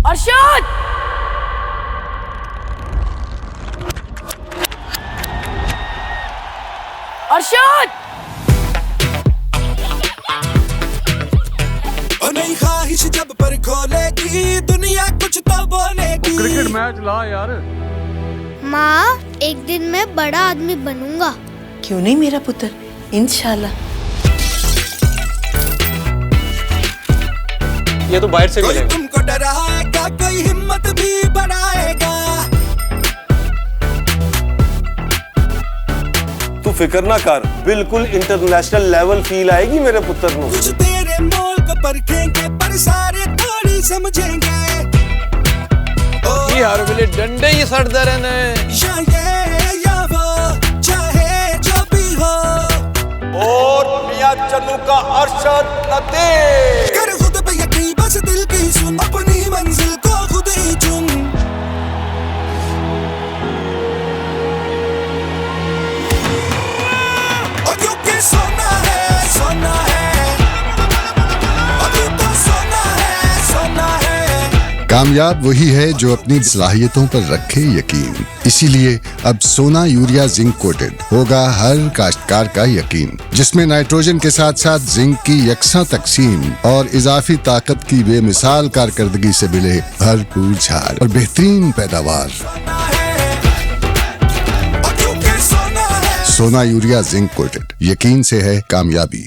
अरशद! अरशद! ओ नई ख्वाहिश जब पर खोलेगी दुनिया कुछ तो बोलेगी। क्रिकेट मैच ला यार। माँ, एक दिन मैं बड़ा आदमी बनूंगा। क्यों नहीं मेरा पुत्र, इंशाल्लाह। ये तो बाहर से कोई मिलेगा। तुमको डराएगा, कोई हिम्मत भी बढ़ाएगा। तू फिक्र ना कर, बिल्कुल इंटरनेशनल लेवल फील आएगी मेरे पुत्र को। कुछ तेरे मोल को परखेंगे पर सारे थोड़ी समझेंगे। ये हर वेले डंडे ही सड़ते रहने। या ये या वो, चाहे जो भी हो। और मियां चन्नू का अरशद नतीज। कर खुद पे यकीन, बस दिल की सुन, अपनी मंजिल को खुद ही चुन। और क्योंकि सोना है, सोना है। अभी तो सोना है, सोना है। कामयाब वही है जो अपनी सलाहियतों पर रखे यकीन। इसीलिए अब सोना यूरिया जिंक कोटेड होगा हर काश्तकार का यकीन, जिसमें नाइट्रोजन के साथ साथ जिंक की यकसा तकसीम और इजाफी ताकत की बेमिसाल कारकर्दगी से मिले भरपूर झाड़ और बेहतरीन पैदावार। सोना यूरिया जिंक कोटेड, यकीन से है कामयाबी।